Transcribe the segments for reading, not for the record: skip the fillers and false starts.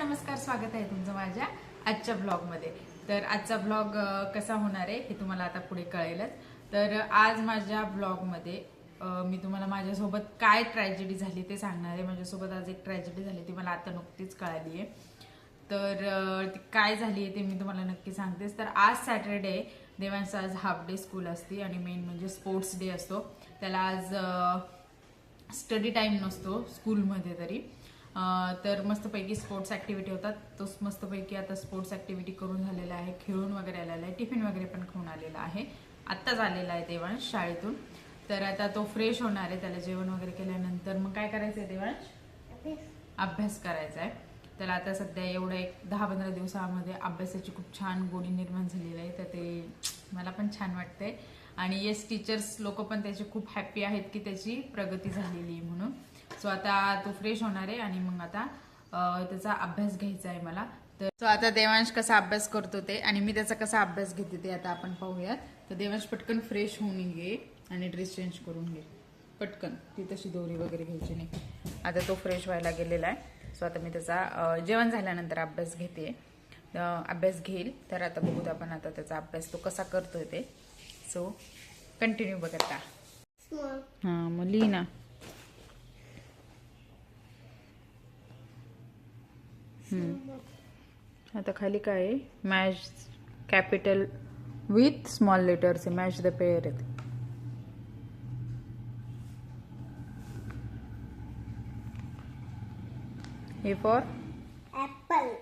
नमस्कार, स्वागत आहे तुमचं माझ्या आजच्या ब्लॉगमध्ये। तर आजचा ब्लॉग कसा होणार आहे हे तुम्हाला आता पुढे कळेलच। तर आज माझ्या ब्लॉगमध्ये मी तुम्हाला माझ्यासोबत काय ट्रॅजेडी झाली ते सांगणार आहे। माझ्यासोबत आज एक ट्रॅजेडी झाली ती मला आता नुकतीच कळाली आहे। तर ती काय झाली आहे ते मी तुम्हाला नक्की सांगतेच। तर आज सॅटरडे, देवांचा आज हाफ डे स्कूल असते आणि मेन म्हणजे स्पोर्ट्स डे असतो। त्याला आज स्टडी टाइम नसतो स्कूलमध्ये तरी। तर मस्तपैकी स्पोर्ट्स ऍक्टिव्हिटी होतात। तो मस्तपैकी आता स्पोर्ट्स ऍक्टिव्हिटी करून झालेला आहे, खेळून वगैरे आलेला आहे, टिफिन वगैरे पण खाऊन आलेला आहे। आत्ताच आलेला आहे देवांश शाळेतून। तर आता तो फ्रेश होणार आहे, त्याला जेवण वगैरे केल्यानंतर मग काय करायचं आहे देवांश? अभ्यास करायचा आहे त्याला। आता सध्या एवढ्या एक 10-15 दिवसामध्ये अभ्यासाची खूप छान गोडी निर्माण झालेली आहे, तर ते मला पण छान वाटतंय। आणि येस, टीचर्स लोक पण त्याचे खूप हॅप्पी आहेत की त्याची प्रगती झालेली आहे म्हणून। सो आता तो फ्रेश होणार आहे आणि मग आता त्याचा अभ्यास घ्यायचा आहे मला। तर सो आता देवांश कसा अभ्यास करतो ते आणि मी त्याचा कसा अभ्यास घेते ते आता आपण पाहूयात। तर देवांश पटकन फ्रेश होऊन घे आणि ड्रेस चेंज करून घे पटकन, ती तशी दोरी वगैरे घ्यायची नाही। आता तो फ्रेश व्हायला गेलेला आहे। सो आता मी त्याचा जेवण झाल्यानंतर अभ्यास घेते, अभ्यास घेईल। तर आता बघूत आपण आता त्याचा अभ्यास तो कसा करतोय ते। सो कंटिन्यू बघत का। हां मग लिही ना। आता खाली काय आहे? Match capital with small letters आहे, मॅच द पेअर आहेत। हे for apple.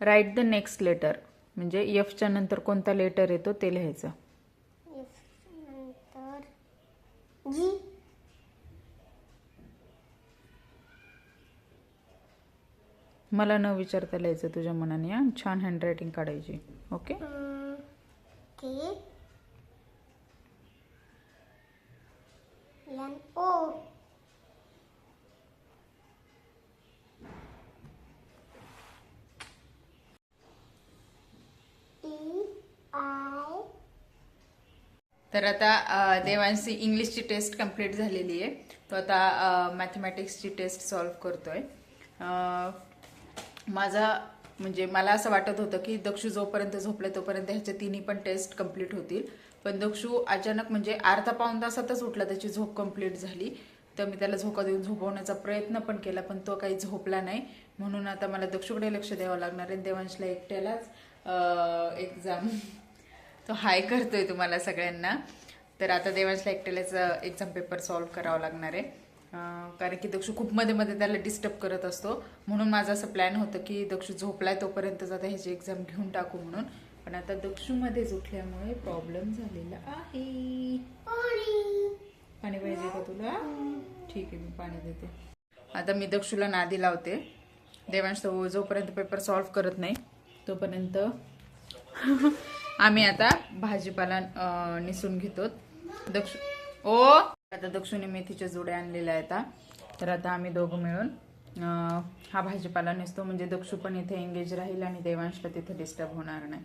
Write the next letter, म्हणजे एफच्या नंतर कोणता लेटर येतो ते लिहायचं। नंतर जी। मला न विचारता लिहायचं तुझ्या मनाने, हा छान हँडरायटिंग काढायची। ओके के एन ओ तर आता देवांशी इंग्लिशची टेस्ट कंप्लीट झालेली आहे। तो आता मॅथमॅटिक्सची टेस्ट सॉल्व्ह करतोय। माझा म्हणजे मला असं वाटत होतं की दक्षू जोपर्यंत झोपले तोपर्यंत ह्याच्या तिन्ही पण टेस्ट कंप्लीट होतील, पण दक्षू अचानक म्हणजे अर्धा-पाऊण तासातच उठला, त्याची झोप कंप्लीट झाली। तर मी त्याला झोका देऊन झोपवण्याचा प्रयत्न पण केला, पण तो काही झोपला नाही। म्हणून आता मला दक्षूकडे लक्ष द्यावं लागणार आहे। देवांशला एकट्यालाच एक्झाम तो हाय करतोय तुम्हाला सगळ्यांना। तर आता देवांशला एकट्यालाच एक्झाम पेपर सॉल्व्ह करावं लागणार आहे, कारण की दक्षू खूप मध्ये मध्ये त्याला डिस्टर्ब करत असतो। म्हणून माझं असं प्लॅन होतं की दक्षू झोपलाय तोपर्यंतच आता ह्याची एक्झाम घेऊन टाकू म्हणून, पण आता दक्षू मध्येच उठल्यामुळे प्रॉब्लेम झालेला आहे। पाणी पाहिजे का तुला? ठीक आहे, मी पाणी देते। आता मी दक्षूला नादी लावते। देवांश तो जोपर्यंत पेपर सॉल्व्ह करत नाही तोपर्यंत आम्ही आता भाजीपाला निसून घेतो। आता दक्षूने मेथीच्या जुड्या आणलेल्या आहेत। तर आता आम्ही दोघं मिळून हा भाजीपाला नेसतो, म्हणजे दक्षू पण इथे एंगेज राहील आणि देवांशला तिथे डिस्टर्ब होणार नाही।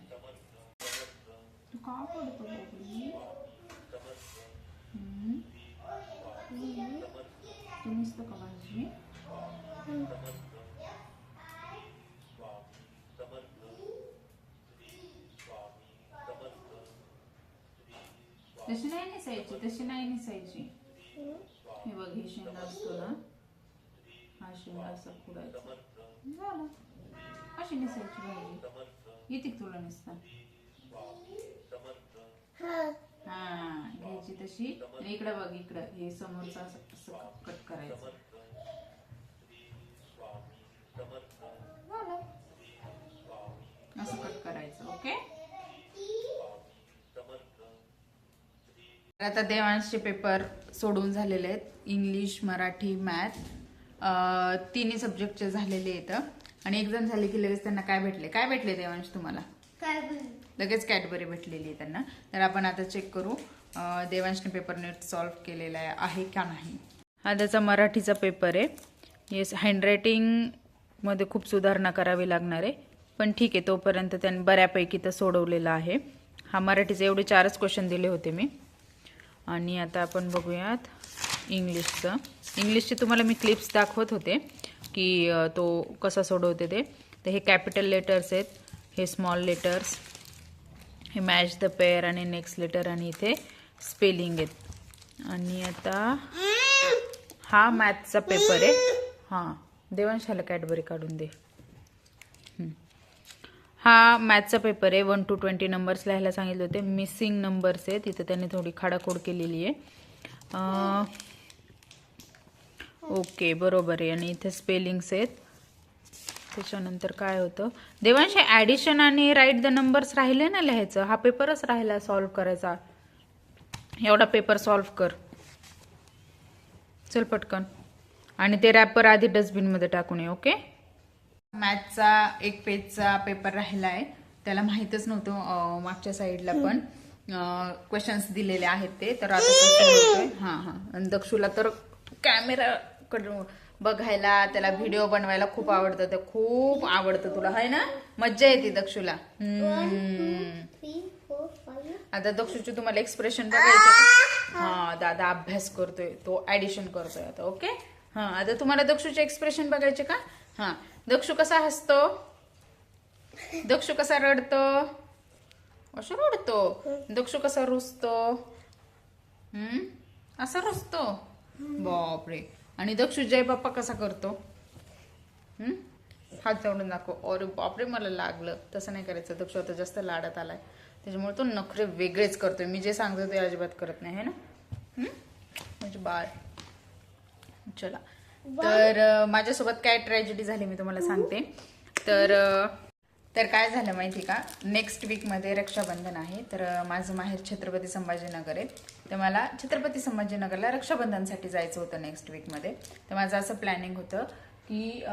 तशी नाही निसायची, तशी नाही निसायची। हे बघ, हे शेंगा असतो ना, हा शेंगा असा पुरायचा झाला, अशी निसायची भाजी। येते तुला निसता? हा, घ्यायची तशी। इकडं बघ, इकडं हे समोरचं असं कट करायचं। असं कट करायचं। ओके, आता देवांशचे पेपर सोडून झालेले आहेत, इंग्लिश, मराठी, मॅथ तिन्ही सब्जेक्टचे झालेले आहेत। आणि एक्झाम झाली की लगेच त्यांना काय भेटले देवांश तुम्हाला? लगेच कॅडबरी भेटलेली आहे त्यांना। तर आपण आता चेक करू देवांशने पेपर नीट सॉल्व्ह केलेला आहे का नाही. हा त्याचा मराठीचा पेपर आहे. येस, हँडरायटिंगमध्ये खूप सुधारणा करावी लागणार आहे, पण ठीक आहे, तोपर्यंत त्यांनी बऱ्यापैकी तर सोडवलेला आहे. हा मराठीचे एवढे 4च क्वेश्चन दिले होते मी. आणि आता आपण बघूयात इंग्लिशचं. इंग्लिशचे तुम्हाला मी क्लिप्स दाखवत होते की तो कसा सोडवते ते. तर हे कॅपिटल लेटर्स आहेत, हे स्मॉल लेटर्स, हे मॅच द पेअर आणि नेक्स्ट लेटर, आणि इथे स्पेलिंग आहेत. आणि आता हा मॅथचा पेपर आहे. हां, देवांशाला कॅडबरी काढून दे. हा मॅथचा पेपर आहे. 1 to 20 नंबर्स लिहायला सांगितले होते. मिसिंग नंबर्स आहेत, इथे त्यांनी थोडी खाडाखोड केलेली आहे. ओके, बरोबर आहे. आणि इथे स्पेलिंग्स आहेत. त्याच्यानंतर काय होतं, देवांश ॲडिशन आणि राईट द नंबर्स राहिले ना लिहायचं. हा पेपरच राहिला सॉल्व्ह करायचा. एवढा पेपर सॉल्व्ह कर, चल पटकन. आणि ते रॅपर आधी डस्टबिनमध्ये टाकून ये. ओके. मॅथचा 1 पेजचा पेपर राहिला आहे. त्याला माहीतच नव्हतं मागच्या साईडला पण क्वेश्चन्स दिलेले आहेत ते. तर आता तो सोडवतोय. हां. आणि दक्षूला तर कॅमेराकडून बघायला, त्याला व्हिडिओ बनवायला खूप आवडतं. ते खूप आवडतं तुला, आहे ना? मज्जा येते दक्षूला. 1 2 3 4 5. आता दक्षूचे तुम्हाला एक्सप्रेशन बघायचे का? हा, दादा अभ्यास करतोय, तो ऍडिशन करतोय आता. ओके. हा, आता तुम्हाला दक्षूचे एक्सप्रेशन बघायचे का? हा, दक्षू कसा हसतो, दक्षू कसा रडतो, असं रडतो. दक्षू कसा रुसतो, असा रुसतो. बापरे. आणि दक्षू जय बाप्पा कसा करतो, हात जोडून दाखव. अरे बापरे, मला लागलं. तसं नाही करायचं. दक्षू आता जास्त लाडात आलाय, त्याच्यामुळे तो नखरे वेगळेच करतोय. मी जे सांगतो ते अजिबात करत नाही, है ना? म्हणजे बाळ. चला, तर माझ्यासोबत काय ट्रॅजेडी झाली मी तुम्हाला सांगते. तर काय झालं माहिती का, नेक्स्ट वीकमध्ये रक्षाबंधन आहे. तर माझं माहेर छत्रपती संभाजीनगर आहे. तर मला छत्रपती संभाजीनगरला रक्षाबंधनसाठी जायचं होतं नेक्स्ट वीकमध्ये. तर माझं असं प्लॅनिंग होतं की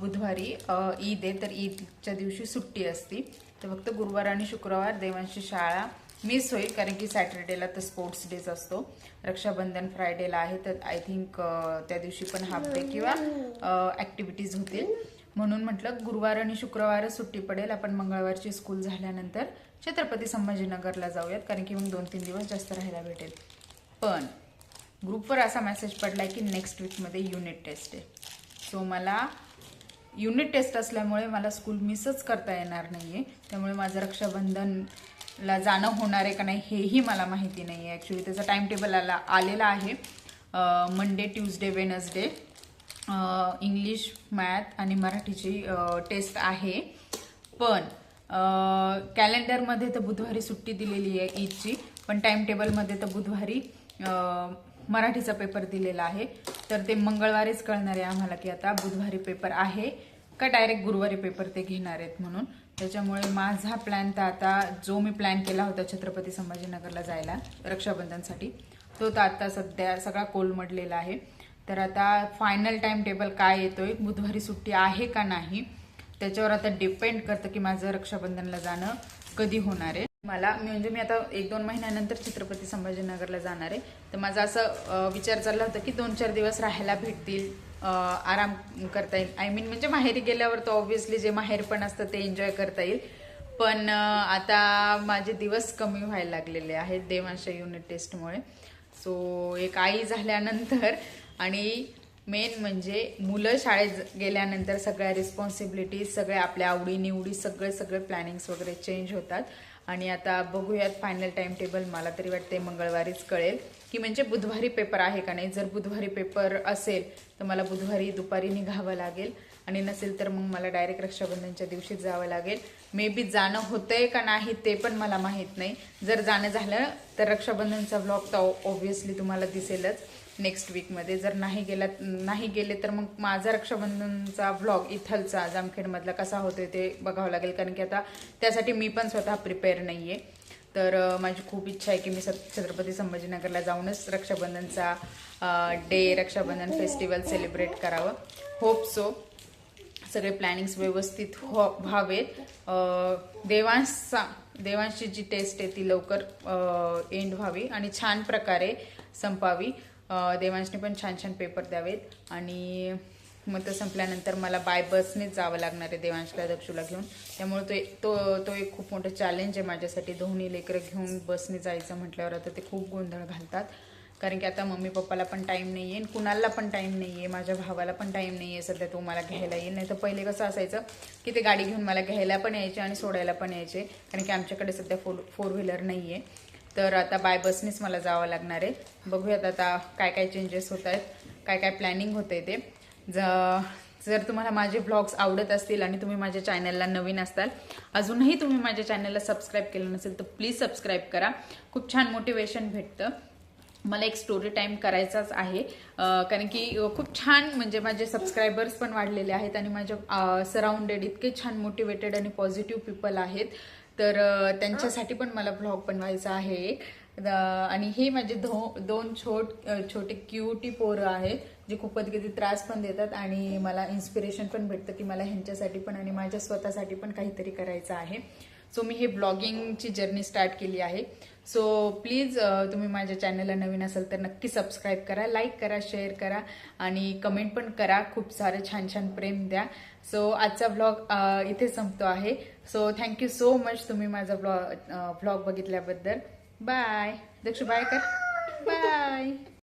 बुधवारी ईद आहे, तर ईदच्या दिवशी सुट्टी असती. तर फक्त गुरुवार आणि शुक्रवार देवांशी शाळा मिस होईल, कारण की सॅटर्डेला तर स्पोर्ट्स डेज असतो. रक्षाबंधन फ्रायडेला आहे, तर आय थिंक त्या दिवशी पण हाफ डे किंवा ॲक्टिव्हिटीज होतील. म्हणून म्हटलं गुरुवार आणि शुक्रवार सुट्टी पडेल, आपण मंगळवारची स्कूल झाल्यानंतर छत्रपती संभाजीनगरला जाऊयात, कारण की मग 2-3 दिवस जास्त राहायला भेटेल. पण ग्रुपवर असा मेसेज पडलाय की नेक्स्ट वीकमध्ये युनिट टेस्ट आहे. सो मला युनिट टेस्ट असल्यामुळे मला स्कूल मिसच करता येणार नाहीये. त्यामुळे माझं रक्षाबंधनला जाणं होणार आहे का नाही हेही मला माहिती नाही आहे. ॲक्च्युली त्याचा टाइम टेबल आलेला आहे. Monday, Tuesday, Wednesday English, math आणि मराठीची टेस्ट आहे. पण कॅलेंडरमध्ये तर बुधवारी सुट्टी दिलेली आहे ईदची, पण टाइम टेबलमध्ये तर बुधवारी मराठीचा पेपर दिलेला आहे. तर ते मंगळवारीच कळणार आहे आम्हाला की आता बुधवारी पेपर आहे का डायरेक्ट गुरुवारी पेपर ते घेणार आहेत म्हणून. त्याच्यामुळे माझा प्लॅन तर आता जो मी प्लॅन केला होता छत्रपती संभाजीनगरला जायला रक्षाबंधनसाठी, तो तर आता सध्या सगळा कोलमडलेला आहे. तर आता फायनल टाइम टेबल काय येतोय, बुधवारी सुट्टी आहे का नाही, त्याच्यावर आता डिपेंड करतं की माझं रक्षाबंधनला जाणं कधी होणार आहे. मी आता 1-2 महिन्यानंतर छत्रपती संभाजीनगरला जाणार आहे. तर माझा असं विचार चालला होता की 2-4 दिवस राहायला भेटतील, आराम करता येईल. आय मीन म्हणजे माहेरी गेल्यावर तर ऑब्व्हियसली जे माहेर पण असतं ते एन्जॉय करता येईल. पण आता माझे दिवस कमी व्हायला लागलेले आहेत देवांशा युनिट टेस्टमुळे. सो एक आई झाल्यानंतर आणि मेन म्हणजे मुलं शाळेत गेल्यानंतर सगळ्या रिस्पॉन्सिबिलिटीज, सगळ्या आपल्या आवडीनिवडी, सगळे प्लॅनिंग्स वगैरे चेंज होतात. आणि आता बघूयात फायनल टाइम टेबल. मला तरी वाटते मंगळवारीच कळेल की म्हणजे बुधवारी पेपर आहे का नाही. जर बुधवारी पेपर असेल तर मला बुधवारी दुपारी निघावं लागेल, आणि नसेल तर मग मला डायरेक्ट रक्षाबंधनच्या दिवशीच जावं लागेल. मे बी जाणं होतंय का नाही ते पण मला माहीत नाही. जर जाणं झालं तर रक्षाबंधनचा व्लॉग तर ऑब्व्हियसली तुम्हाला दिसेलच नेक्स्ट वीकमध्ये. जर नाही गेले तर मग माझा रक्षाबंधनचा व्लॉग इथलचा जामखेडमधला कसा होतोय ते बघावं लागेल, कारण की आता त्यासाठी मी पण स्वतः प्रिपेअर नाहीये. तर माझी खूप इच्छा आहे की मी छत्रपती संभाजीनगरला जाऊनच रक्षाबंधनचा रक्षाबंधन फेस्टिवल सेलिब्रेट करावं. Hope so. सगळे प्लॅनिंग्स व्यवस्थित व्हावेत. देवांशची जी टेस्ट आहे ती लवकर एंड व्हावी आणि छान प्रकारे संपावी. देवांशने पण छान छान पेपर द्यावेत आणि मग ते संपल्यानंतर मला बाय बसनेच जावं लागणार आहे देवांशला दक्षूला घेऊन. त्यामुळे तो एक खूप मोठं चॅलेंज आहे माझ्यासाठी. दोन्ही लेकरं घेऊन बसने जायचं म्हटल्यावर आता ते खूप गोंधळ घालतात. कारण की आता मम्मी पप्पाला पण टाईम नाही आहे, कुणाला पण टाईम नाही आहे, माझ्या भावाला पण टाईम नाही आहे सध्या तो मला घ्यायला येईल. नाही तर पहिले कसं असायचं की ते गाडी घेऊन मला घ्यायला पण यायचे आणि सोडायला पण यायचे. कारण की आमच्याकडे सध्या फोर व्हीलर नाही आहे. तर आता बाय बसनेच मला जावं लागणार आहे. बघूयात आता काय काय चेंजेस होत आहेत, काय काय प्लॅनिंग होतंय ते. जर तुम्हाला माझे व्लॉग्स आवडत असतील आणि तुम्ही माझ्या चॅनलला नवीन असताल, अजूनही तुम्ही माझ्या चॅनलला सबस्क्राईब केलं नसेल तर प्लीज सबस्क्राईब करा. खूप छान मोटिवेशन भेटतं. मला एक स्टोरी टाईम करायचाच आहे. कारण की खूप छान म्हणजे माझे सबस्क्रायबर्स पण वाढलेले आहेत आणि माझ्या सराउंडेड इतके छान मोटिवेटेड आणि पॉझिटिव्ह पीपल आहेत. तर त्यांच्यासाठी पण मला व्लॉग बनवायचा आहे. आणि हे माझे दोन छोटे क्यूटी पोरं आहेत जे खूप कधी कधी त्रास पण देतात आणि मला इन्स्पिरेशन पण भेटतं की मला ह्यांच्यासाठी पण आणि माझ्या स्वतःसाठी पण काहीतरी करायचं आहे. सो मी हे ब्लॉगिंगची जर्नी स्टार्ट केली आहे. सो प्लीज तुम्ही माझ्या चॅनलला नवीन असाल तर नक्की सबस्क्राईब करा, लाईक करा, शेअर करा आणि कमेंट पण करा. खूप सारे छान छान प्रेम द्या. सो आजचा व्लॉग इथे संपतो आहे. सो थँक्यू सो मच तुम्ही माझा व्लॉग बघितल्याबद्दल. बाय. दक्षू बाय कर. बाय.